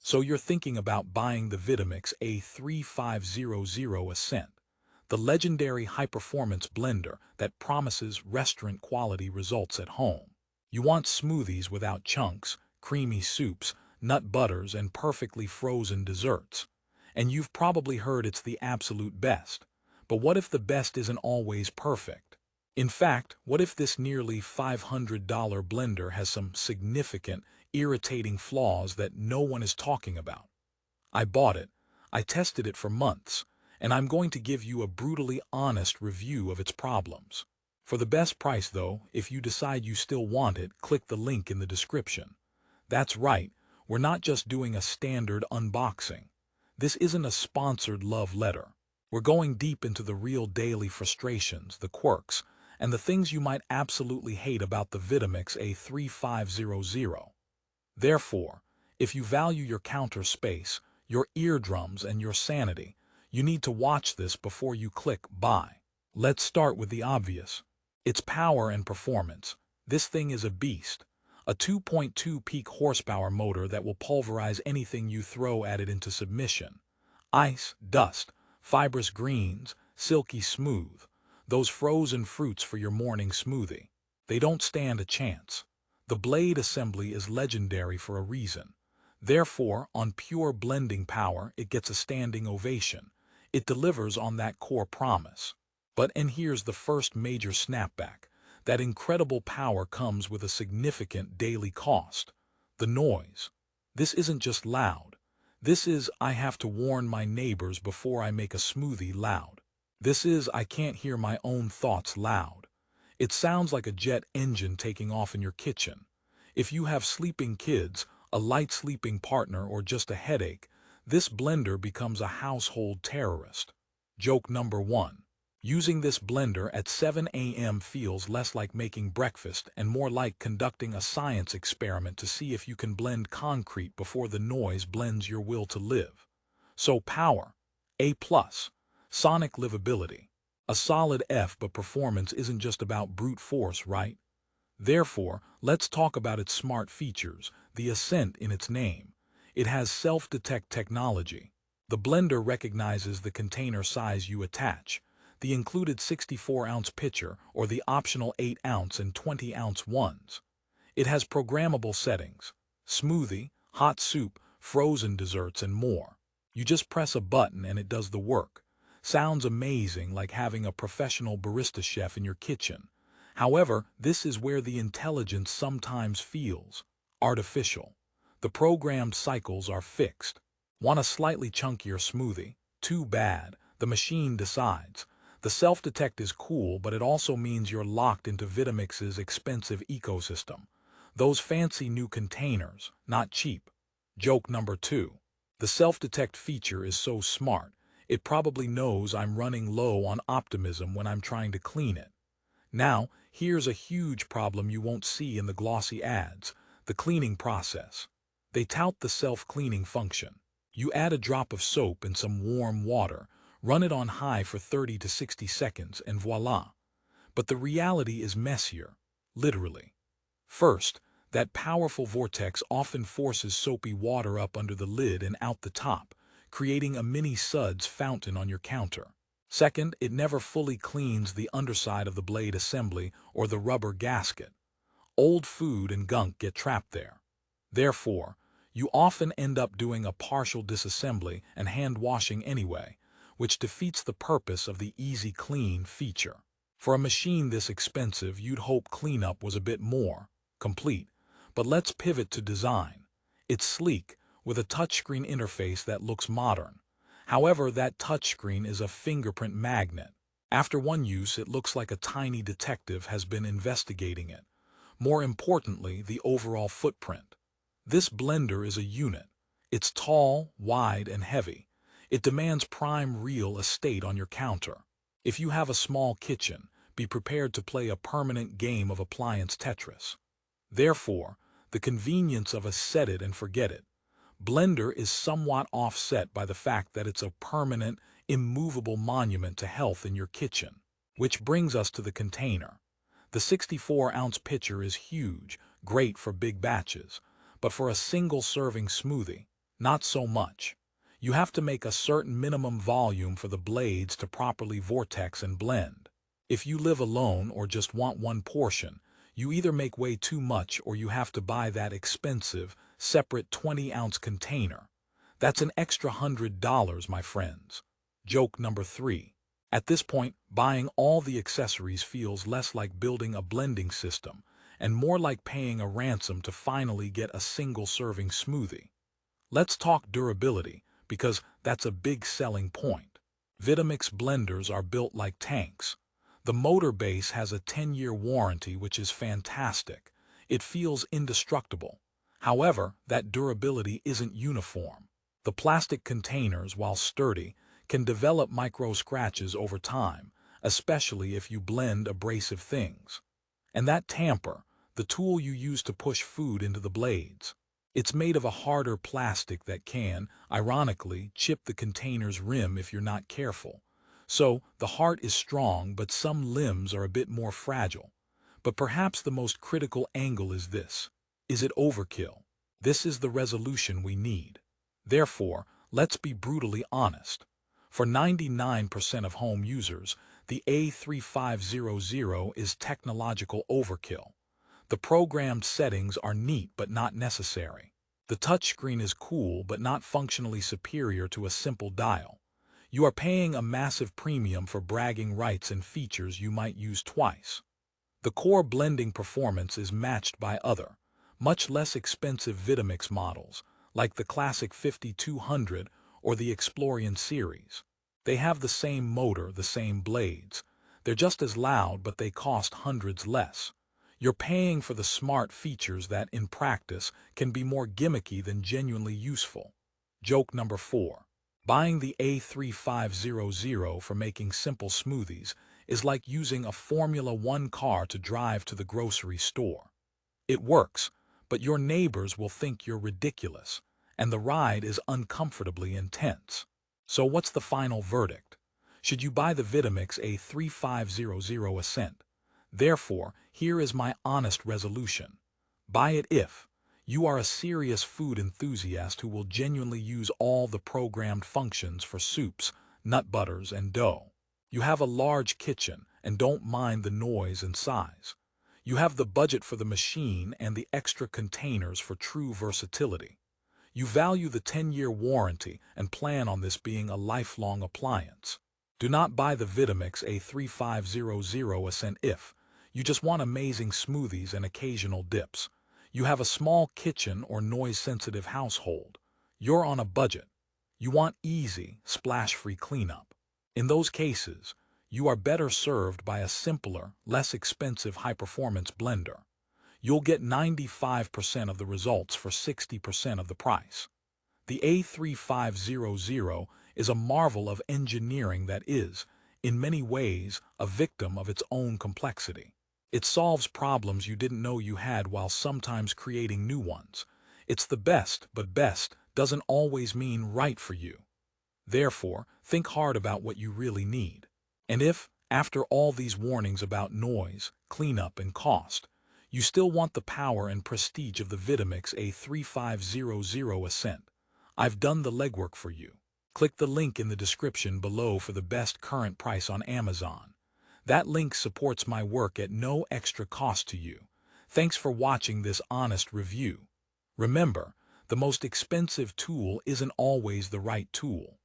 So you're thinking about buying the Vitamix A3500 Ascent, the legendary high-performance blender that promises restaurant-quality results at home. You want smoothies without chunks, creamy soups, nut butters, and perfectly frozen desserts. And you've probably heard it's the absolute best. But what if the best isn't always perfect? In fact, what if this nearly $500 blender has some significant, irritating flaws that no one is talking about? I bought it, I tested it for months, and I'm going to give you a brutally honest review of its problems. For the best price, though, if you decide you still want it, click the link in the description. That's right, we're not just doing a standard unboxing. This isn't a sponsored love letter. We're going deep into the real daily frustrations, the quirks, and the things you might absolutely hate about the Vitamix A3500. Therefore, if you value your counter space, your eardrums, and your sanity, you need to watch this before you click buy. Let's start with the obvious. Its power and performance. This thing is a beast. A 2.2 peak horsepower motor that will pulverize anything you throw at it into submission. Ice, dust, fibrous greens, silky smooth. Those frozen fruits for your morning smoothie. They don't stand a chance. The blade assembly is legendary for a reason. Therefore, on pure blending power, it gets a standing ovation. It delivers on that core promise. And here's the first major snapback. That incredible power comes with a significant daily cost. The noise. This isn't just loud. This is, I have to warn my neighbors before I make a smoothie loud. This is, I can't hear my own thoughts loud. It sounds like a jet engine taking off in your kitchen. If you have sleeping kids, a light sleeping partner, or just a headache, this blender becomes a household terrorist. Joke number 1. Using this blender at 7 a.m. feels less like making breakfast and more like conducting a science experiment to see if you can blend concrete before the noise blends your will to live. So power, A+. Sonic livability, a solid F, but performance isn't just about brute force, right? Therefore, let's talk about its smart features, the Ascent in its name. It has self-detect technology. The blender recognizes the container size you attach, the included 64-ounce pitcher or the optional 8-ounce and 20-ounce ones. It has programmable settings, smoothie, hot soup, frozen desserts, and more. You just press a button and it does the work. Sounds amazing, like having a professional barista chef in your kitchen. However, this is where the intelligence sometimes feels artificial. The programmed cycles are fixed. Want a slightly chunkier smoothie? Too bad. The machine decides. The self-detect is cool, but it also means you're locked into Vitamix's expensive ecosystem. Those fancy new containers, not cheap. Joke number 2. The self-detect feature is so smart, it probably knows I'm running low on optimism when I'm trying to clean it. Now, here's a huge problem you won't see in the glossy ads, the cleaning process. They tout the self-cleaning function. You add a drop of soap and some warm water, run it on high for 30 to 60 seconds, and voila. But the reality is messier, literally. First, that powerful vortex often forces soapy water up under the lid and out the top, creating a mini suds fountain on your counter. Second, it never fully cleans the underside of the blade assembly or the rubber gasket. Old food and gunk get trapped there. Therefore, you often end up doing a partial disassembly and hand washing anyway, which defeats the purpose of the Easy Clean feature. For a machine this expensive, you'd hope cleanup was a bit more complete. But let's pivot to design. It's sleek, with a touchscreen interface that looks modern. However, that touchscreen is a fingerprint magnet. After one use, it looks like a tiny detective has been investigating it. More importantly, the overall footprint. This blender is a unit. It's tall, wide, and heavy. It demands prime real estate on your counter. If you have a small kitchen, be prepared to play a permanent game of appliance Tetris. Therefore, the convenience of a set it and forget it blender is somewhat offset by the fact that it's a permanent, immovable monument to health in your kitchen. Which brings us to the container. The 64-ounce pitcher is huge, great for big batches, but for a single-serving smoothie, Not so much. You have to make a certain minimum volume for the blades to properly vortex and blend. If you live alone or just want one portion, you either make way too much or you have to buy that expensive, separate 20-ounce container. That's an extra $100, my friends. Joke number 3. At this point, buying all the accessories feels less like building a blending system and more like paying a ransom to finally get a single-serving smoothie. Let's talk durability, because that's a big selling point. Vitamix blenders are built like tanks. The motor base has a 10-year warranty, which is fantastic. It feels indestructible. However, that durability isn't uniform. The plastic containers, while sturdy, can develop micro scratches over time, especially if you blend abrasive things. And that tamper, the tool you use to push food into the blades, it's made of a harder plastic that can, ironically, chip the container's rim if you're not careful. So, the heart is strong, but some limbs are a bit more fragile. But perhaps the most critical angle is this. Is it overkill? This is the resolution we need. Therefore, let's be brutally honest. For 99% of home users, the A3500 is technological overkill. The programmed settings are neat but not necessary. The touchscreen is cool but not functionally superior to a simple dial. You are paying a massive premium for bragging rights and features you might use twice. The core blending performance is matched by other, much less expensive Vitamix models, like the classic 5200 or the Appliance series. They have the same motor, the same blades. They're just as loud, but they cost hundreds less. You're paying for the smart features that, in practice, can be more gimmicky than genuinely useful. Joke number 4. Buying the A3500 for making simple smoothies is like using a Formula One car to drive to the grocery store. It works, but your neighbors will think you're ridiculous, and the ride is uncomfortably intense. So what's the final verdict? Should you buy the Vitamix A3500 Ascent? Therefore, here is my honest resolution. Buy it if you are a serious food enthusiast who will genuinely use all the programmed functions for soups, nut butters, and dough. You have a large kitchen and don't mind the noise and size. You have the budget for the machine and the extra containers for true versatility. You value the 10-year warranty and plan on this being a lifelong appliance. Do not buy the Vitamix A3500 Ascent if you just want amazing smoothies and occasional dips. You have a small kitchen or noise-sensitive household. You're on a budget. You want easy, splash-free cleanup. In those cases, you are better served by a simpler, less expensive high-performance blender. You'll get 95% of the results for 60% of the price. The A3500 is a marvel of engineering that is, in many ways, a victim of its own complexity. It solves problems you didn't know you had while sometimes creating new ones. It's the best, but best doesn't always mean right for you. Therefore, think hard about what you really need. And if, after all these warnings about noise, cleanup, and cost, you still want the power and prestige of the Vitamix A3500 Ascent, I've done the legwork for you. Click the link in the description below for the best current price on Amazon. That link supports my work at no extra cost to you. Thanks for watching this honest review. Remember, the most expensive tool isn't always the right tool.